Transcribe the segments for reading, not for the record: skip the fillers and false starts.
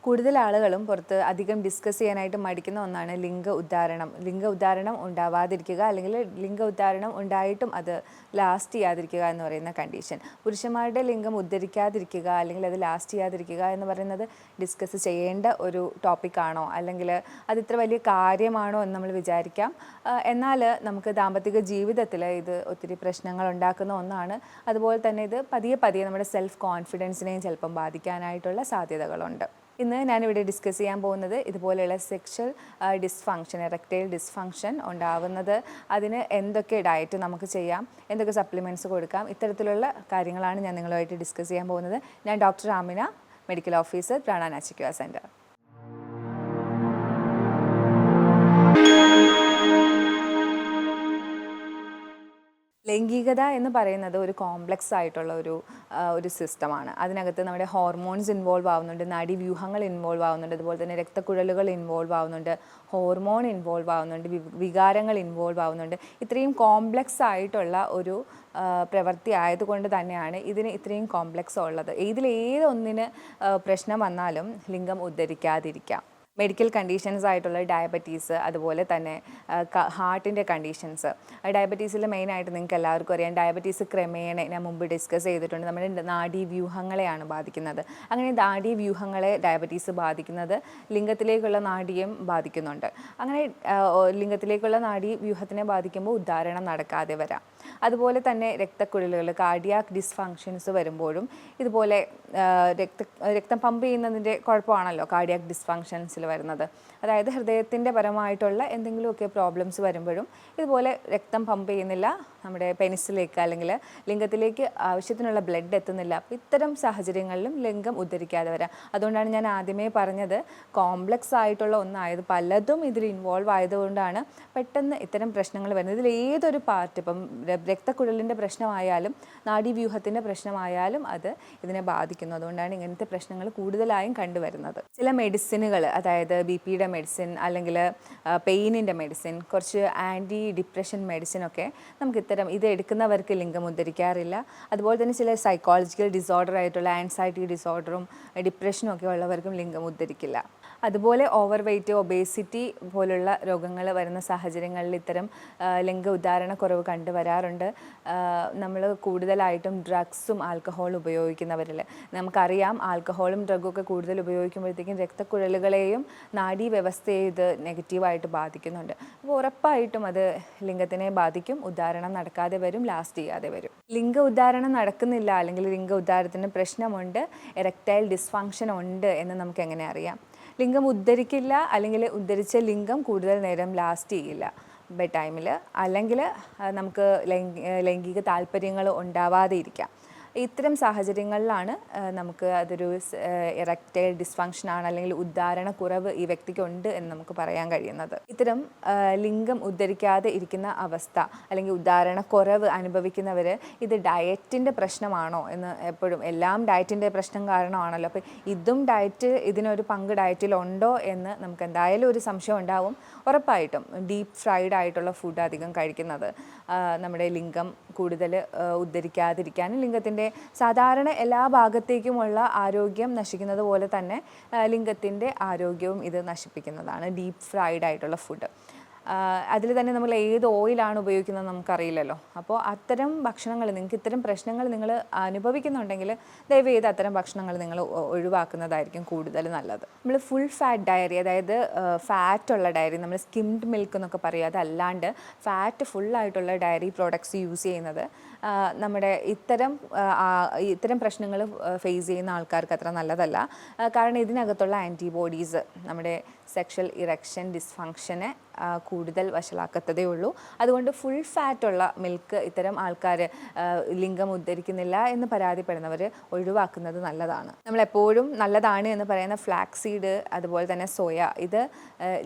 കൂടുതൽ ആളുകളും പുറത്ത് അധികം ഡിസ്കസ് ചെയ്യാനായിട്ട് മടിക്കുന്ന ഒന്നാണ് ലിംഗ ഉദ്ധാരണം. ലിംഗ ഉദ്ധാരണം ഉണ്ടാവാതിരിക്കുക, അല്ലെങ്കിൽ ലിംഗ ഉദ്ധാരണം ഉണ്ടായിട്ടും അത് ലാസ്റ്റ് ചെയ്യാതിരിക്കുക എന്ന് പറയുന്ന കണ്ടീഷൻ. പുരുഷന്മാരുടെ ലിംഗം ഉദ്ധരിക്കാതിരിക്കുക അല്ലെങ്കിൽ അത് ലാസ്റ്റ് ചെയ്യാതിരിക്കുക എന്ന് പറയുന്നത് ഡിസ്കസ് ചെയ്യേണ്ട ഒരു ടോപ്പിക്കാണോ, അല്ലെങ്കിൽ അത് ഇത്ര വലിയ കാര്യമാണോ എന്ന് നമ്മൾ വിചാരിക്കാം. എന്നാൽ നമുക്ക് ദാമ്പത്തിക ജീവിതത്തിൽ ഇത് ഒത്തിരി പ്രശ്നങ്ങൾ ഉണ്ടാക്കുന്ന ഒന്നാണ്. അതുപോലെ തന്നെ ഇത് പതിയെ പതിയെ നമ്മുടെ സെൽഫ് കോൺഫിഡൻസിനെയും ചിലപ്പം ബാധിക്കാനായിട്ടുള്ള സാധ്യതകളുണ്ട്. ഇന്ന് ഞാനിവിടെ ഡിസ്കസ് ചെയ്യാൻ പോകുന്നത് ഇതുപോലെയുള്ള സെക്ഷൽ ഡിസ്ഫങ്ഷൻ, എറക്ടൈൽ ഡിസ്ഫങ്ഷൻ ഉണ്ടാവുന്നത് അതിന് എന്തൊക്കെ ഡയറ്റ് നമുക്ക് ചെയ്യാം, എന്തൊക്കെ സപ്ലിമെൻറ്റ്സ് കൊടുക്കാം, ഇത്തരത്തിലുള്ള കാര്യങ്ങളാണ് ഞാൻ നിങ്ങളുമായിട്ട് ഡിസ്കസ് ചെയ്യാൻ പോകുന്നത്. ഞാൻ ഡോക്ടർ ആമിന, മെഡിക്കൽ ഓഫീസർ, പ്രാണ നാച്ചിക്യൂർ സെൻറ്റർ. ലൈംഗികത എന്ന് പറയുന്നത് ഒരു കോംപ്ലക്സ് ആയിട്ടുള്ള ഒരു സിസ്റ്റമാണ്. അതിനകത്ത് നമ്മുടെ ഹോർമോൺസ് ഇൻവോൾവ് ആവുന്നുണ്ട്, നാഡീവ്യൂഹങ്ങൾ ഇൻവോൾവ് ആവുന്നുണ്ട്, അതുപോലെ തന്നെ രക്തക്കുഴലുകൾ ഇൻവോൾവ് ആവുന്നുണ്ട്, ഹോർമോൺ ഇൻവോൾവ് ആവുന്നുണ്ട്, വികാരങ്ങൾ ഇൻവോൾവ് ആവുന്നുണ്ട്. ഇത്രയും കോംപ്ലക്സ് ആയിട്ടുള്ള ഒരു പ്രവൃത്തി ആയതുകൊണ്ട് തന്നെയാണ് ഇതിന് ഇത്രയും കോംപ്ലക്സ് ഉള്ളത്. ഇതിലേതൊന്നിന് പ്രശ്നം വന്നാലും ലിംഗം ഉദ്ധരിക്കാതിരിക്കാം. മെഡിക്കൽ കണ്ടീഷൻസ് ആയിട്ടുള്ള ഡയബറ്റീസ്, അതുപോലെ തന്നെ ഹാർട്ടിൻ്റെ കണ്ടീഷൻസ്. ഡയബറ്റീസിൽ മെയിനായിട്ട് നിങ്ങൾക്ക് എല്ലാവർക്കും അറിയാം, ഡയബറ്റീസ് ക്രമേണ ഞാൻ മുമ്പ് ഡിസ്കസ് ചെയ്തിട്ടുണ്ട്, നമ്മുടെ നാഡീവ്യൂഹങ്ങളെയാണ് ബാധിക്കുന്നത്. അങ്ങനെ നാഡീവ്യൂഹങ്ങളെ ഡയബറ്റീസ് ബാധിക്കുന്നത് ലിംഗത്തിലേക്കുള്ള നാഡിയും ബാധിക്കുന്നുണ്ട്. അങ്ങനെ ലിംഗത്തിലേക്കുള്ള നാഡീവ്യൂഹത്തിനെ ബാധിക്കുമ്പോൾ ഉദ്ധാരണം നടക്കാതെ വരാം. അതുപോലെ തന്നെ രക്തക്കുഴലുകൾ, കാർഡിയാക് ഡിസ്ഫങ്ഷൻസ് വരുമ്പോഴും ഇതുപോലെ രക്തം പമ്പ് ചെയ്യുന്നതിൻ്റെ കുഴപ്പമാണല്ലോ കാർഡിയാക് ഡിസ്ഫങ്ഷൻസിൽ വരുന്നത്. അതായത് ഹൃദയത്തിൻ്റെ പരമായിട്ടുള്ള എന്തെങ്കിലുമൊക്കെ പ്രോബ്ലംസ് വരുമ്പോഴും ഇതുപോലെ രക്തം പമ്പ് ചെയ്യുന്നില്ല നമ്മുടെ പെനിസിലേക്ക്, അല്ലെങ്കിൽ ലിംഗത്തിലേക്ക് ആവശ്യത്തിനുള്ള ബ്ലഡ് എത്തുന്നില്ല. അപ്പോൾ ഇത്തരം സാഹചര്യങ്ങളിലും ലിംഗം ഉദ്ധരിക്കാതെ വരാം. അതുകൊണ്ടാണ് ഞാൻ ആദ്യമേ പറഞ്ഞത് കോംപ്ലക്സ് ആയിട്ടുള്ള ഒന്നായത് പലതും ഇതിൽ ഇൻവോൾവ് ആയതുകൊണ്ടാണ് പെട്ടെന്ന് ഇത്തരം പ്രശ്നങ്ങൾ വരുന്നത്. ഇതിൽ ഏതൊരു പാർട്ട്, ഇപ്പം രക്തക്കുഴലിൻ്റെ പ്രശ്നമായാലും നാഡീവ്യൂഹത്തിൻ്റെ പ്രശ്നമായാലും അത് ഇതിനെ ബാധിക്കുന്നു. അതുകൊണ്ടാണ് ഇങ്ങനത്തെ പ്രശ്നങ്ങൾ കൂടുതലായും കണ്ടുവരുന്നത്. ചില മെഡിസിനുകൾ, അതായത് BP-യുടെ മെഡിസിൻ, അല്ലെങ്കിൽ പെയിനിൻ്റെ മെഡിസിൻ, കുറച്ച് ആൻറ്റി ഡിപ്രഷൻ മെഡിസിനൊക്കെ നമുക്ക് ഇത് എടുക്കുന്നവർക്ക് ലിംഗം ഉദ്ധരിക്കാറില്ല. അതുപോലെ തന്നെ ചില സൈക്കോളജിക്കൽ ഡിസോർഡർ ആയിട്ടുള്ള ആൻസൈറ്റി ഡിസോർഡറും ഡിപ്രഷനും ഒക്കെ ഉള്ളവർക്കും ലിംഗം ഉദ്ധരിക്കില്ല. അതുപോലെ ഓവർ വെയ്റ്റ്, ഒബേസിറ്റി പോലുള്ള രോഗങ്ങൾ വരുന്ന സാഹചര്യങ്ങളിൽ ഇത്തരം ലിംഗ ഉദ്ധാരണക്കുറവ് കണ്ടുവരാറുണ്ട്. നമ്മൾ കൂടുതലായിട്ടും ഡ്രഗ്സും ആൽക്കഹോളും ഉപയോഗിക്കുന്നവരിൽ നമുക്കറിയാം, ആൽക്കഹോളും ഡ്രഗൊക്കെ കൂടുതൽ ഉപയോഗിക്കുമ്പോഴത്തേക്കും രക്തക്കുഴലുകളെയും നാഡീവ്യവസ്ഥയെ ഇത് നെഗറ്റീവായിട്ട് ബാധിക്കുന്നുണ്ട്. അപ്പോൾ ഉറപ്പായിട്ടും അത് ലിംഗത്തിനെ ബാധിക്കും, ഉദ്ധാരണം നടക്കാതെ വരും, ലാസ്റ്റ് ചെയ്യാതെ വരും. ലിംഗ ഉദ്ധാരണം നടക്കുന്നില്ല, അല്ലെങ്കിൽ ലിംഗ ഉദ്ധാരത്തിന് പ്രശ്നമുണ്ട്, എറക്ടൈൽ ഡിസ്ഫങ്ഷൻ ഉണ്ട് എന്ന് നമുക്ക് എങ്ങനെ അറിയാം? ലിംഗം ഉദ്ധരിക്കില്ല, അല്ലെങ്കിൽ ഉദ്ധരിച്ച ലിംഗം കൂടുതൽ നേരം ലാസ്റ്റ് ചെയ്യില്ല ബെഡ് ടൈമിൽ, അല്ലെങ്കിൽ നമുക്ക് ലൈംഗിക താല്പര്യങ്ങൾ ഉണ്ടാവാതെ ഇരിക്കാം. ഇത്തരം സാഹചര്യങ്ങളിലാണ് നമുക്ക് അതൊരു എറക്ടൈൽ ഡിസ്ഫങ്ഷൻ ആണ്, അല്ലെങ്കിൽ ഉദ്ധാരണക്കുറവ് ഈ വ്യക്തിക്കുണ്ട് എന്ന് നമുക്ക് പറയാൻ കഴിയുന്നത്. ഇത്തരം ലിംഗം ഉദ്ധരിക്കാതെ ഇരിക്കുന്ന അവസ്ഥ, അല്ലെങ്കിൽ ഉദ്ധാരണക്കുറവ് അനുഭവിക്കുന്നവർ ഇത് ഡയറ്റിൻ്റെ പ്രശ്നമാണോ എന്ന് എപ്പോഴും, എല്ലാം ഡയറ്റിൻ്റെ പ്രശ്നം കാരണമാണല്ലോ, അപ്പോൾ ഇതിനൊരു പങ്ക് ഡയറ്റിലുണ്ടോ എന്ന് നമുക്ക് എന്തായാലും ഒരു സംശയം ഉണ്ടാവും. ഉറപ്പായിട്ടും ഡീപ്പ് ഫ്രൈഡ് ആയിട്ടുള്ള ഫുഡ് അധികം കഴിക്കുന്നത് നമ്മുടെ ലിംഗം കൂടുതൽ ഉദ്ധരിക്കാതിരിക്കാനും, ലിംഗത്തിൻ്റെ സാധാരണ എല്ലാ ഭാഗത്തേക്കുമുള്ള ആരോഗ്യം നശിക്കുന്നത് പോലെ തന്നെ ലിംഗത്തിൻ്റെ ആരോഗ്യവും ഇത് നശിപ്പിക്കുന്നതാണ് ഡീപ്പ് ഫ്രൈഡ് ആയിട്ടുള്ള ഫുഡ്. അതിൽ തന്നെ നമ്മൾ ഏത് ഓയിലാണ് ഉപയോഗിക്കുന്നത് നമുക്കറിയില്ലല്ലോ. അപ്പോൾ അത്തരം ഭക്ഷണങ്ങൾ, നിങ്ങൾക്ക് ഇത്തരം പ്രശ്നങ്ങൾ നിങ്ങൾ അനുഭവിക്കുന്നുണ്ടെങ്കിൽ ദയവ് ചെയ്ത് അത്തരം ഭക്ഷണങ്ങൾ നിങ്ങൾ ഒഴിവാക്കുന്നതായിരിക്കും കൂടുതൽ നല്ലത്. നമ്മൾ ഫുൾ ഫാറ്റ് ഡയറി, അതായത് ഫാറ്റുള്ള ഡയറി, നമ്മൾ സ്കിംഡ് മിൽക്ക് എന്നൊക്കെ പറയും, അതല്ലാണ്ട് ഫാറ്റ് ഫുള്ളായിട്ടുള്ള ഡയറി പ്രോഡക്ട്സ് യൂസ് ചെയ്യുന്നത് നമ്മുടെ ഇത്തരം പ്രശ്നങ്ങൾ ഫേസ് ചെയ്യുന്ന ആൾക്കാർക്ക് അത്ര നല്ലതല്ല. കാരണം ഇതിനകത്തുള്ള ആൻറ്റിബോഡീസ് നമ്മുടെ സെക്ഷൽ ഇറക്ഷൻ ഡിസ്ഫങ്ഷനെ കൂടുതൽ വഷളാക്കത്തതേ ഉള്ളൂ. അതുകൊണ്ട് ഫുൾ ഫാറ്റുള്ള മിൽക്ക് ഇത്തരം ആൾക്കാർ ലിംഗം ഉദ്ധരിക്കുന്നില്ല എന്ന് പരാതിപ്പെടുന്നവർ ഒഴിവാക്കുന്നത് നല്ലതാണ്. നമ്മളെപ്പോഴും നല്ലതാണ് എന്ന് പറയുന്ന ഫ്ലാക്സ് സീഡ്, അതുപോലെ തന്നെ സോയ, ഇത്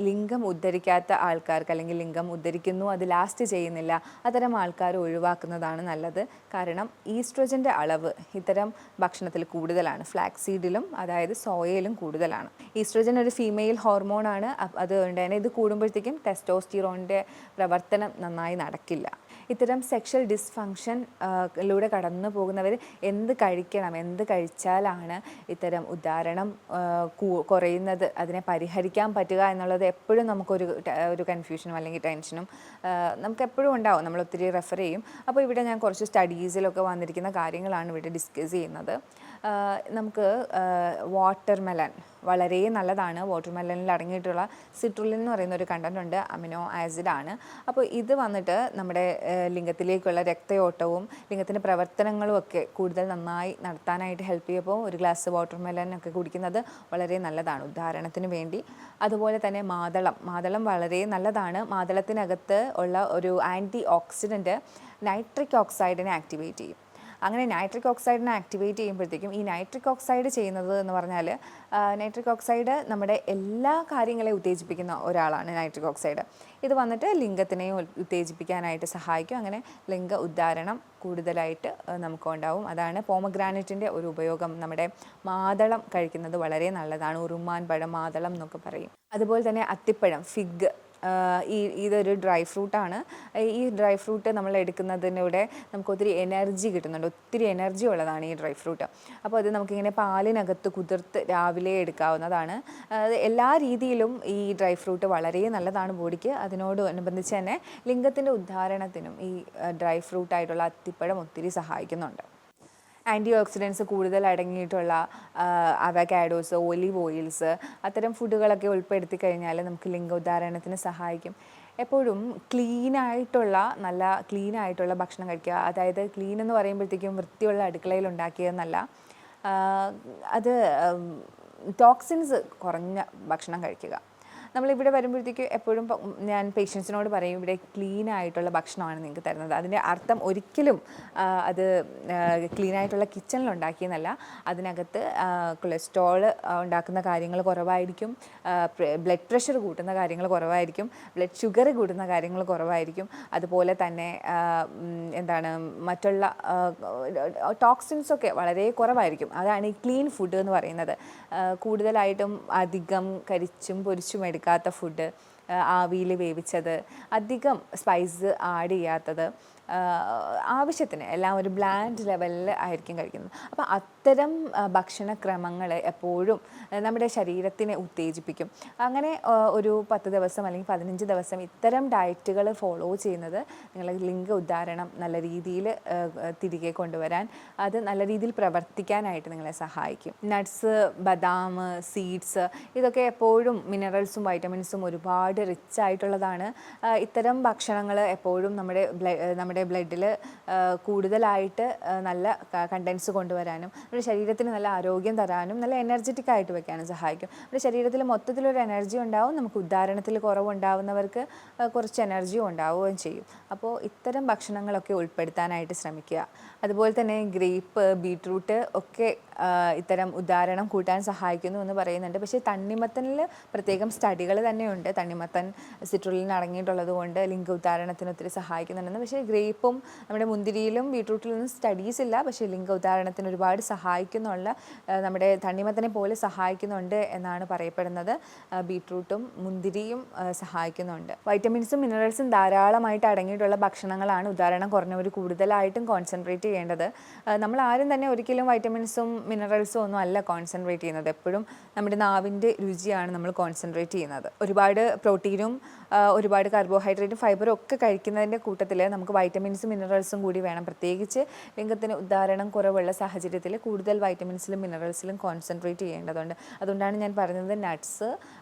ലിംഗം ഉദ്ധരിക്കാത്ത ആൾക്കാർക്ക്, അല്ലെങ്കിൽ ലിംഗം ഉദ്ധരിക്കുന്നു അത് ലാസ്റ്റ് ചെയ്യുന്നില്ല, അത്തരം ആൾക്കാർ ഒഴിവാക്കുന്നതാണ് നല്ലത്. കാരണം ഈസ്ട്രോജൻ്റെ അളവ് ഇത്തരം ഭക്ഷണത്തിൽ കൂടുതലാണ്, ഫ്ലാക്സ് സീഡിലും അതായത് സോയയിലും കൂടുതലാണ്. ഈസ്ട്രോജൻ ഒരു ഫീമെയിൽ ഹോർമോണാണ്. അതുകൊണ്ട് തന്നെ ഇത് കൂടുമ്പോഴത്തേക്കും ടെസ്റ്റോസ്റ്റിറോണിൻ്റെ പ്രവർത്തനം നന്നായി നടക്കില്ല. ഇത്തരം സെക്ഷൽ ഡിസ്ഫങ്ഷൻ ലൂടെ കടന്നു പോകുന്നവർ എന്ത് കഴിക്കണം, എന്ത് കഴിച്ചാലാണ് ഇത്തരം ഉദാഹരണം കുറയുന്നത്, അതിനെ പരിഹരിക്കാൻ പറ്റുക എന്നുള്ളത് എപ്പോഴും ഒരു കൺഫ്യൂഷനും അല്ലെങ്കിൽ ടെൻഷനും നമുക്ക് എപ്പോഴും ഉണ്ടാവും. നമ്മൾ ഒത്തിരി റെഫർ ചെയ്യും. അപ്പോൾ ഇവിടെ ഞാൻ കുറച്ച് സ്റ്റഡീസിലൊക്കെ വന്നിരിക്കുന്ന കാര്യങ്ങളാണ് ഇവിടെ ഡിസ്കസ് ചെയ്യുന്നത്. നമുക്ക് വാട്ടർമെലൺ വളരെ നല്ലതാണ്. വാട്ടർമെലണിൽ അടങ്ങിയിട്ടുള്ള സിട്രുലിൻ എന്ന് പറയുന്ന ഒരു കണ്ടന്റ് ഉണ്ട്, അമിനോ ആസിഡാണ്. അപ്പോൾ ഇത് വന്നിട്ട് നമ്മുടെ ലിംഗത്തിലേക്കുള്ള രക്തയോട്ടവും ലിംഗത്തിൻ്റെ പ്രവർത്തനങ്ങളും ഒക്കെ കൂടുതൽ നന്നായി നടത്താനായിട്ട് ഹെൽപ്പ് ചെയ്യുമ്പോൾ ഒരു ഗ്ലാസ് വാട്ടർമെലൺ ഒക്കെ കുടിക്കുന്നത് വളരെ നല്ലതാണ് ഉദാഹരണത്തിന് വേണ്ടി. അതുപോലെ തന്നെ മാതളം വളരെ നല്ലതാണ്. മാതളത്തിനകത്ത് ഉള്ള ഒരു ആൻറ്റി ഓക്സിഡൻറ്റ് നൈട്രിക് ഓക്സൈഡിനെ ആക്ടിവേറ്റ് ചെയ്യും. അങ്ങനെ നൈട്രിക് ഓക്സൈഡിനെ ആക്ടിവേറ്റ് ചെയ്യുമ്പോഴത്തേക്കും ഈ നൈട്രിക് ഓക്സൈഡ് ചെയ്യുന്നത് എന്ന് പറഞ്ഞാൽ നൈട്രിക് ഓക്സൈഡ് നമ്മുടെ എല്ലാ കാര്യങ്ങളെയും ഉത്തേജിപ്പിക്കുന്ന ഒരാളാണ് നൈട്രിക് ഓക്സൈഡ്. ഇത് വന്നിട്ട് ലിംഗത്തിനെയും ഉത്തേജിപ്പിക്കാനായിട്ട് സഹായിക്കും. അങ്ങനെ ലിംഗ ഉദ്ധാരണം കൂടുതലായിട്ട് നമുക്ക് ഉണ്ടാവും. അതാണ് പോമഗ്രാനൈറ്റിൻ്റെ ഒരു ഉപയോഗം. നമ്മുടെ മാതളം കഴിക്കുന്നത് വളരെ നല്ലതാണ്. ഉറുമാൻ പഴം, മാതളം എന്നൊക്കെ പറയും. അതുപോലെ തന്നെ അത്തിപ്പഴം, ഫിഗ്, ഇതൊരു ഡ്രൈ ഫ്രൂട്ടാണ്. ഈ ഡ്രൈ ഫ്രൂട്ട് നമ്മൾ എടുക്കുന്നതിലൂടെ നമുക്ക് ഒത്തിരി എനർജി കിട്ടുന്നുണ്ട്. ഒത്തിരി എനർജി ഉള്ളതാണ് ഈ ഡ്രൈ ഫ്രൂട്ട്. അപ്പോൾ അത് നമുക്കിങ്ങനെ പാലിനകത്ത് കുതിർത്ത് രാവിലെ എടുക്കാവുന്നതാണ്. എല്ലാ രീതിയിലും ഈ ഡ്രൈ ഫ്രൂട്ട് വളരെ നല്ലതാണ് ബോഡിക്ക്. അതിനോടനുബന്ധിച്ച് തന്നെ ലിംഗത്തിൻ്റെ ഉദ്ധാരണത്തിനും ഈ ഡ്രൈ ഫ്രൂട്ടായിട്ടുള്ള അത്തിപ്പഴം ഒത്തിരി സഹായിക്കുന്നുണ്ട്. ആൻറ്റി ഓക്സിഡൻസ് കൂടുതൽ അടങ്ങിയിട്ടുള്ള അവക്കാഡോസ്, ഒലിവ് ഓയിൽസ്, അത്തരം ഫുഡുകളൊക്കെ ഉൾപ്പെടുത്തി കഴിഞ്ഞാൽ നമുക്ക് ലിംഗോദ്ധാരണത്തിന് സഹായിക്കും. എപ്പോഴും നല്ല ക്ലീനായിട്ടുള്ള ഭക്ഷണം കഴിക്കുക. അതായത് ക്ലീൻ എന്ന് പറയുമ്പോഴത്തേക്കും വൃത്തിയുള്ള അടുക്കളയിൽ ഉണ്ടാക്കിയതെന്നല്ല, അത് ടോക്സിൻസ് കുറഞ്ഞ ഭക്ഷണം കഴിക്കുക. നമ്മളിവിടെ വരുമ്പോഴത്തേക്ക് എപ്പോഴും ഞാൻ പേഷ്യൻസിനോട് പറയും, ഇവിടെ ക്ലീൻ ആയിട്ടുള്ള ഭക്ഷണമാണ് നിങ്ങൾക്ക് തരുന്നത്. അതിൻ്റെ അർത്ഥം ഒരിക്കലും അത് ക്ലീൻ ആയിട്ടുള്ള കിച്ചണിൽ ഉണ്ടാക്കിയെന്നല്ല. അതിനകത്ത് കൊളസ്ട്രോൾ ഉണ്ടാക്കുന്ന കാര്യങ്ങൾ കുറവായിരിക്കും, ബ്ലഡ് പ്രഷർ കൂട്ടുന്ന കാര്യങ്ങൾ കുറവായിരിക്കും, ബ്ലഡ് ഷുഗർ കൂട്ടുന്ന കാര്യങ്ങൾ കുറവായിരിക്കും. അതുപോലെ തന്നെ മറ്റുള്ള ടോക്സിൻസൊക്കെ വളരെ കുറവായിരിക്കും. അതാണ് ഈ ക്ലീൻ ഫുഡ് എന്ന് പറയുന്നത്. കൂടുതലായിട്ടും അധികം കരിച്ചും പൊരിച്ചും എടുക്കാത്ത ഫുഡ്, ആവിയിൽ വേവിച്ചത്, അധികം സ്പൈസ് ആഡ് ചെയ്യാത്തത്, ആവശ്യത്തിന് എല്ലാം ഒരു ബ്ലാൻഡ് ലെവലിൽ ആയിരിക്കും കഴിക്കുന്നത്. അപ്പോൾ അത്തരം ഭക്ഷണക്രമങ്ങൾ എപ്പോഴും നമ്മുടെ ശരീരത്തിനെ ഉത്തേജിപ്പിക്കും. അങ്ങനെ ഒരു 10 ദിവസം അല്ലെങ്കിൽ 15 ദിവസം ഇത്തരം ഡയറ്റുകൾ ഫോളോ ചെയ്യുന്നത് നിങ്ങളുടെ ലിംഗ ഉദ്ധാരണം നല്ല രീതിയിൽ തിരികെ കൊണ്ടുവരാൻ, അത് നല്ല രീതിയിൽ പ്രവർത്തിക്കാനായിട്ട് നിങ്ങളെ സഹായിക്കും. നട്ട്സ്, ബദാം, സീഡ്സ്, ഇതൊക്കെ എപ്പോഴും മിനറൽസും വൈറ്റമിൻസും ഒരുപാട് റിച്ച് ആയിട്ടുള്ളതാണ്. ഇത്തരം ഭക്ഷണങ്ങൾ എപ്പോഴും നമ്മുടെ ബ്ലഡിൽ കൂടുതലായിട്ട് നല്ല കണ്ടൻസ് കൊണ്ടുവരാനും നമ്മുടെ ശരീരത്തിന് നല്ല ആരോഗ്യം തരാനും നല്ല എനർജറ്റിക് ആയിട്ട് വെക്കാനും സഹായിക്കും. നമ്മുടെ ശരീരത്തിൽ മൊത്തത്തിലൊരു എനർജി ഉണ്ടാവും. നമുക്ക് ഉദ്ധാരണത്തിൽ കുറവുണ്ടാവുന്നവർക്ക് കുറച്ച് എനർജിയും ഉണ്ടാവുകയും ചെയ്യും. അപ്പോൾ ഇത്തരം ഭക്ഷണങ്ങളൊക്കെ ഉൾപ്പെടുത്താനായിട്ട് ശ്രമിക്കുക. അതുപോലെ തന്നെ ഗ്രേപ്പ്, ബീട്രൂട്ട് ഒക്കെ ഇത്തരം ഉദ്ധാരണം കൂട്ടാൻ സഹായിക്കുന്നു എന്ന് പറയുന്നുണ്ട്. പക്ഷേ തണ്ണിമത്തനിൽ പ്രത്യേകം സ്റ്റഡികൾ തന്നെയുണ്ട്. തണ്ണിമത്തൻ സിട്രുലിൻ അടങ്ങിയിട്ടുള്ളത് കൊണ്ട് ലിംഗ ഉദ്ധാരണത്തിന് ഒത്തിരി സഹായിക്കുന്നുണ്ടെന്ന്. പക്ഷേ ഗ്രേപ്പും നമ്മുടെ മുന്തിരിയിലും ബീട്രൂട്ടിലൊന്നും സ്റ്റഡീസ് ഇല്ല. പക്ഷേ ലിംഗ ഉദ്ധാരണത്തിന് ഒരുപാട് സഹായിക്കുന്നുള്ള, നമ്മുടെ തണ്ണിമത്തനെ പോലെ സഹായിക്കുന്നുണ്ട് എന്നാണ് പറയപ്പെടുന്നത്. ബീട്രൂട്ടും മുന്തിരിയും സഹായിക്കുന്നുണ്ട്. വൈറ്റമിൻസും മിനറൽസും ധാരാളമായിട്ട് അടങ്ങിയിട്ടുള്ള ഭക്ഷണങ്ങളാണ് ഉദാഹരണം കുറഞ്ഞവർ കൂടുതലായിട്ടും കോൺസെൻട്രേറ്റ് ചെയ്യേണ്ടത്. നമ്മൾ ആരും തന്നെ ഒരിക്കലും വൈറ്റമിൻസും മിനറൽസും ഒന്നും അല്ല കോൺസെൻട്രേറ്റ് ചെയ്യുന്നത്. എപ്പോഴും നമ്മുടെ നാവിൻ്റെ രുചിയാണ് നമ്മൾ കോൺസെൻട്രേറ്റ് ചെയ്യുന്നത്. ഒരുപാട് പ്രോട്ടീനും ഒരുപാട് കാർബോഹൈഡ്രേറ്റും ഫൈബറും ഒക്കെ കഴിക്കുന്നതിൻ്റെ കൂട്ടത്തിൽ നമുക്ക് വൈറ്റമിൻസും മിനറൽസും കൂടി വേണം. പ്രത്യേകിച്ച് ലിംഗത്തിന് ഉദ്ധാരണം കുറവുള്ള സാഹചര്യത്തിൽ കൂടുതൽ വൈറ്റമിൻസിലും മിനറൽസിലും കോൺസെൻട്രേറ്റ് ചെയ്യേണ്ടതുണ്ട്. അതുകൊണ്ടാണ് ഞാൻ പറഞ്ഞത് നട്ട്സ്,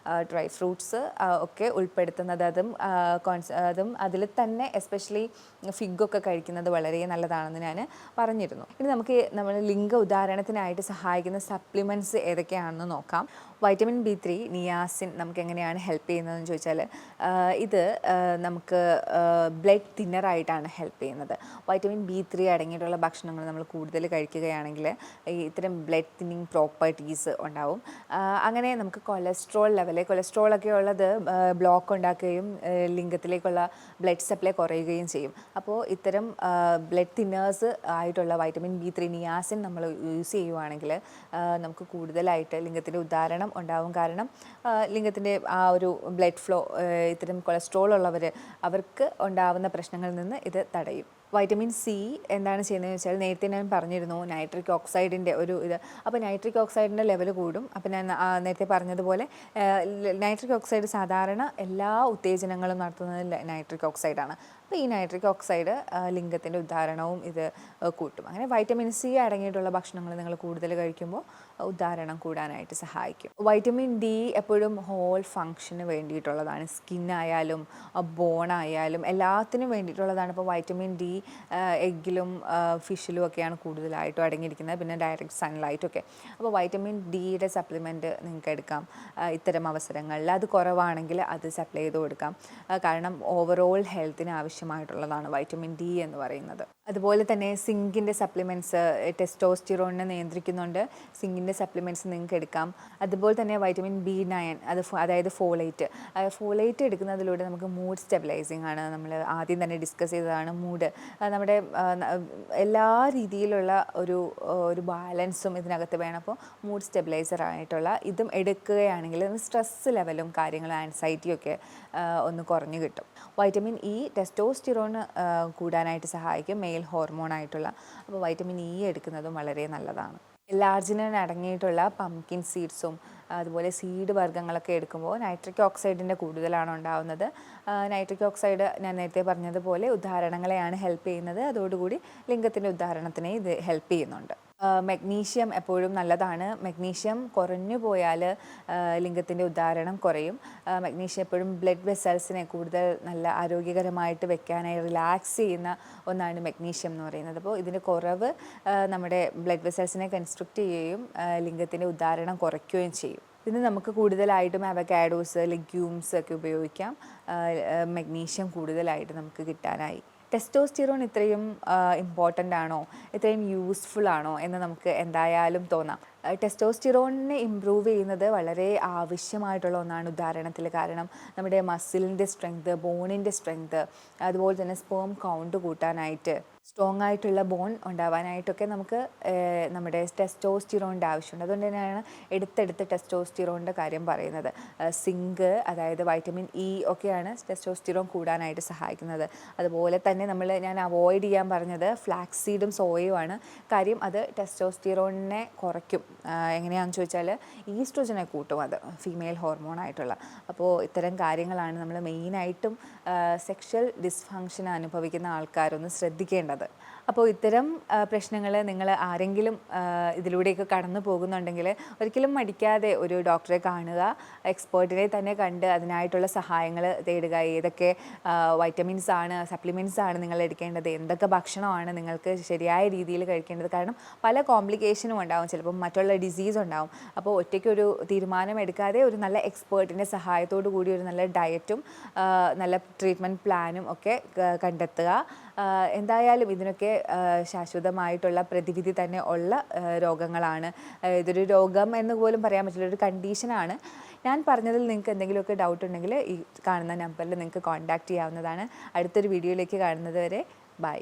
ഡ്രൈ ഫ്രൂട്ട്സ് ഒക്കെ ഉൾപ്പെടുത്തുന്നത്. അതും അതിൽ തന്നെ എസ്പെഷ്യലി ഫിഗൊക്കെ കഴിക്കുന്നത് വളരെ നല്ലതാണെന്ന് ഞാൻ പറഞ്ഞിരുന്നു. ഇനി നമുക്ക് നമ്മൾ ലിംഗ ഉദ്ധാരണത്തിനായിട്ട് സഹായിക്കുന്ന സപ്ലിമെൻറ്റ്സ് ഏതൊക്കെയാണെന്ന് നോക്കാം. വൈറ്റമിൻ B3, നിയാസിൻ നമുക്ക് എങ്ങനെയാണ് ഹെൽപ്പ് ചെയ്യുന്നതെന്ന് ചോദിച്ചാൽ, ഇത് നമുക്ക് ബ്ലഡ് തിന്നറായിട്ടാണ് ഹെൽപ്പ് ചെയ്യുന്നത്. വൈറ്റമിൻ B3 അടങ്ങിയിട്ടുള്ള ഭക്ഷണങ്ങൾ നമ്മൾ കൂടുതൽ കഴിക്കുകയാണെങ്കിൽ ഈ ഇത്തരം ബ്ലഡ് തിന്നിങ് പ്രോപ്പർട്ടീസ് ഉണ്ടാവും. അങ്ങനെ നമുക്ക് കൊളസ്ട്രോളൊക്കെ ഉള്ളത് ബ്ലോക്ക് ഉണ്ടാക്കുകയും ലിംഗത്തിലേക്കുള്ള ബ്ലഡ് സപ്ലൈ കുറയുകയും ചെയ്യും. അപ്പോൾ ഇത്തരം ബ്ലഡ് തിന്നേഴ്സ് ആയിട്ടുള്ള വൈറ്റമിൻ B3 നിയാസിൻ നമ്മൾ യൂസ് ചെയ്യുവാണെങ്കിൽ നമുക്ക് കൂടുതലായിട്ട് ലിംഗത്തിൻ്റെ ഉദ്ധാരണം ഉണ്ടാവും. കാരണം ലിംഗത്തിൻ്റെ ആ ഒരു ബ്ലഡ് ഫ്ലോ ഇത്തരം കൊളസ്ട്രോൾ ഉള്ളവർ അവർക്ക് ഉണ്ടാവുന്ന പ്രശ്നങ്ങളിൽ നിന്ന് ഇത് തടയും. വൈറ്റമിൻ സി എന്താണ് ചെയ്യുന്നതെന്ന് വെച്ചാൽ നേരത്തെ ഞാൻ പറഞ്ഞിരുന്നു നൈട്രിക് ഓക്സൈഡിൻ്റെ ഒരു ഇത്. അപ്പോൾ നൈട്രിക് ഓക്സൈഡിൻ്റെ ലെവൽ കൂടും. അപ്പോൾ ഞാൻ നേരത്തെ പറഞ്ഞതുപോലെ നൈട്രിക് ഓക്സൈഡ് സാധാരണ എല്ലാ ഉത്തേജനങ്ങളും നടത്തുന്നത് നൈട്രിക് ഓക്സൈഡാണ്. അപ്പോൾ ഈ നൈട്രിക് ഓക്സൈഡ് ലിംഗത്തിൻ്റെ ഉദ്ധാരണവും ഇത് കൂട്ടും. അങ്ങനെ വൈറ്റമിൻ സി അടങ്ങിയിട്ടുള്ള ഭക്ഷണങ്ങൾ നിങ്ങൾ കൂടുതൽ കഴിക്കുമ്പോൾ ഉദ്ധാരണം കൂടാനായിട്ട് സഹായിക്കും. വൈറ്റമിൻ ഡി എപ്പോഴും ഹോൾ ഫങ്ഷന് വേണ്ടിയിട്ടുള്ളതാണ്. സ്കിന്നായാലും ബോണായാലും എല്ലാത്തിനും വേണ്ടിയിട്ടുള്ളതാണ്. ഇപ്പോൾ വൈറ്റമിൻ ഡി എഗ്ഗിലും ഫിഷിലും ഒക്കെയാണ് കൂടുതലായിട്ടും അടങ്ങിയിരിക്കുന്നത്, പിന്നെ ഡയറക്റ്റ് സൺലൈറ്റൊക്കെ. അപ്പോൾ വൈറ്റമിൻ ഡിയുടെ സപ്ലിമെൻറ്റ് നിങ്ങൾക്ക് എടുക്കാം ഇത്തരം അവസരങ്ങളിൽ. അത് കുറവാണെങ്കിൽ അത് സപ്ലൈ ചെയ്ത് കൊടുക്കാം. കാരണം ഓവറോൾ ഹെൽത്തിന് ആവശ്യമായിട്ടുള്ളതാണ് വൈറ്റമിൻ ഡി എന്ന് പറയുന്നത്. അതുപോലെ തന്നെ സിങ്കിൻ്റെ സപ്ലിമെൻറ്റ്സ് ടെസ്റ്റോസ്റ്റിറോണിനെ നിയന്ത്രിക്കുന്നുണ്ട്. സിങ്കിൻ്റെ സപ്ലിമെൻറ്റ്സ് നിങ്ങൾക്ക് എടുക്കാം. അതുപോലെ തന്നെ വൈറ്റമിൻ B9 അതായത് ഫോളേറ്റ് എടുക്കുന്നതിലൂടെ നമുക്ക് മൂഡ് സ്റ്റെബിലൈസിങ് ആണ്. നമ്മൾ ആദ്യം തന്നെ ഡിസ്കസ് ചെയ്തതാണ് മൂഡ്. നമ്മുടെ എല്ലാ രീതിയിലുള്ള ഒരു ബാലൻസും ഇതിനകത്ത് വേണം. അപ്പോൾ മൂഡ് സ്റ്റെബിലൈസർ ആയിട്ടുള്ള ഇതും എടുക്കുകയാണെങ്കിൽ സ്ട്രെസ് ലെവലും കാര്യങ്ങളും ആൻസൈറ്റിയൊക്കെ ഒന്ന് കുറഞ്ഞു കിട്ടും. വൈറ്റമിൻ ഇ ടെസ്റ്റോസ്റ്റിറോൺ കൂടാനായിട്ട് സഹായിക്കും, മെയിൽ ഹോർമോൺ ആയിട്ടുള്ള. അപ്പോൾ വൈറ്റമിൻ ഇ എടുക്കുന്നതും വളരെ നല്ലതാണ്. ലാർജിനിൻ അടങ്ങിയിട്ടുള്ള പംകിൻ സീഡ്സും അതുപോലെ സീഡ് വർഗ്ഗങ്ങളൊക്കെ എടുക്കുമ്പോൾ നൈട്രിക് ഓക്സൈഡിൻ്റെ കൂടുതലാണ് ഉണ്ടാകുന്നത്. നൈട്രിക് ഓക്സൈഡ് ഞാൻ നേരത്തെ പറഞ്ഞതുപോലെ ഉദ്ധാരണങ്ങളെയാണ് ഹെൽപ്പ് ചെയ്യുന്നത്. അതോടുകൂടി ലിംഗത്തിൻ്റെ ഉദ്ധാരണത്തിനെ ഇത് ഹെൽപ്പ് ചെയ്യുന്നുണ്ട്. മഗ്നീഷ്യം എപ്പോഴും നല്ലതാണ്. മഗ്നീഷ്യം കുറഞ്ഞു പോയാൽ ലിംഗത്തിൻ്റെ ഉദ്ധാരണം കുറയും. മഗ്നീഷ്യം എപ്പോഴും ബ്ലഡ് വെസൽസിനെ കൂടുതൽ നല്ല ആരോഗ്യകരമായിട്ട് വെക്കാനായി റിലാക്സ് ചെയ്യുന്ന ഒന്നാണ് മഗ്നീഷ്യം എന്ന് പറയുന്നത്. അപ്പോൾ ഇതിൻ്റെ കുറവ് നമ്മുടെ ബ്ലഡ് വെസൽസിനെ കൺസ്ട്രക്റ്റ് ചെയ്യുകയും ലിംഗത്തിൻ്റെ ഉദ്ധാരണം കുറയ്ക്കുകയും ചെയ്യും. ഇന്ന് നമുക്ക് കൂടുതലായിട്ടും അവക്കാഡോസ്, ലെഗ്യൂംസ് ഒക്കെ ഉപയോഗിക്കാം മഗ്നീഷ്യം കൂടുതലായിട്ട് നമുക്ക് കിട്ടാനായി. ടെസ്റ്റോസ്റ്റിറോൺ ഇത്രയും ഇമ്പോർട്ടൻ്റ് ആണോ, ഇത്രയും യൂസ്ഫുൾ ആണോ എന്ന് നമുക്ക് എന്തായാലും തോന്നാം. ടെസ്റ്റോസ്റ്റിറോണിനെ ഇമ്പ്രൂവ് ചെയ്യുന്നത് വളരെ ആവശ്യമായിട്ടുള്ള ഒന്നാണ് ഉദാഹരണത്തിൽ. കാരണം നമ്മുടെ മസിലിൻ്റെ സ്ട്രെങ്ത്, ബോണിൻ്റെ സ്ട്രെങ്ത്, അതുപോലെ തന്നെ സ്പേം കൗണ്ട് കൂട്ടാനായിട്ട്, സ്ട്രോങ് ആയിട്ടുള്ള ബോൺ ഉണ്ടാവാനായിട്ടൊക്കെ നമുക്ക് നമ്മുടെ ടെസ്റ്റോസ്റ്റിറോണിൻ്റെ ആവശ്യമുണ്ട്. അതുകൊണ്ട് തന്നെയാണ് എടുത്തെടുത്ത് ടെസ്റ്റോസ്റ്റിറോണിൻ്റെ കാര്യം പറയുന്നത്. സിങ്ക്, അതായത് വൈറ്റമിൻ ഇ ഒക്കെയാണ് ടെസ്റ്റോസ്റ്റിറോൺ കൂടാനായിട്ട് സഹായിക്കുന്നത്. അതുപോലെ തന്നെ ഞാൻ അവോയ്ഡ് ചെയ്യാൻ പറഞ്ഞത് ഫ്ലാക്സ് സീഡും സോയയുമാണ്. കാര്യം അത് ടെസ്റ്റോസ്റ്റിറോണിനെ കുറയ്ക്കും. എങ്ങനെയാണെന്ന് ചോദിച്ചാൽ ഈസ്ട്രോജനെ കൂട്ടും, അത് ഫീമെയിൽ ഹോർമോൺ ആയിട്ടുള്ള. അപ്പോൾ ഇത്തരം കാര്യങ്ങളാണ് നമ്മൾ മെയിനായിട്ടും സെക്ഷൽ ഡിസ്ഫങ്ഷൻ അനുഭവിക്കുന്ന ആൾക്കാരൊന്ന് ശ്രദ്ധിക്കേണ്ടത്. അപ്പോൾ ഇത്തരം പ്രശ്നങ്ങൾ നിങ്ങൾ ആരെങ്കിലും ഇതിലൂടെയൊക്കെ കടന്നു പോകുന്നുണ്ടെങ്കിൽ ഒരിക്കലും മടിക്കാതെ ഒരു ഡോക്ടറെ കാണുക, എക്സ്പേർട്ടിനെ തന്നെ കണ്ട് അതിനായിട്ടുള്ള സഹായങ്ങൾ തേടുക. ഏതൊക്കെ വൈറ്റമിൻസ് ആണ്, സപ്ലിമെൻറ്റ്സ് ആണ് നിങ്ങൾ എടുക്കേണ്ടത്, എന്തൊക്കെ ഭക്ഷണമാണ് നിങ്ങൾക്ക് ശരിയായ രീതിയിൽ കഴിക്കേണ്ടത്. കാരണം പല കോംപ്ലിക്കേഷനും ഉണ്ടാകും, ചിലപ്പം മറ്റുള്ള ഡിസീസ് ഉണ്ടാകും. അപ്പോൾ ഒറ്റയ്ക്കൊരു തീരുമാനം എടുക്കാതെ ഒരു നല്ല എക്സ്പേർട്ടിൻ്റെ സഹായത്തോടു കൂടി ഒരു നല്ല ഡയറ്റും നല്ല ട്രീറ്റ്മെൻറ്റ് പ്ലാനും ഒക്കെ കണ്ടെത്തുക. എന്തായാലും ഇതിനൊക്കെ ശാശ്വതമായിട്ടുള്ള പ്രതിവിധി തന്നെ ഉള്ള രോഗങ്ങളാണ്. ഇതൊരു രോഗം എന്ന് പോലും പറയാൻ പറ്റില്ല, ഒരു കണ്ടീഷനാണ്. ഞാൻ പറഞ്ഞതിൽ നിങ്ങൾക്ക് എന്തെങ്കിലുമൊക്കെ ഡൗട്ട് ഉണ്ടെങ്കിൽ ഈ കാണുന്ന നമ്പറിൽ നിങ്ങൾക്ക് കോൺടാക്റ്റ് ചെയ്യാവുന്നതാണ്. അടുത്തൊരു വീഡിയോയിലേക്ക് കാണുന്നത് വരെ ബൈ.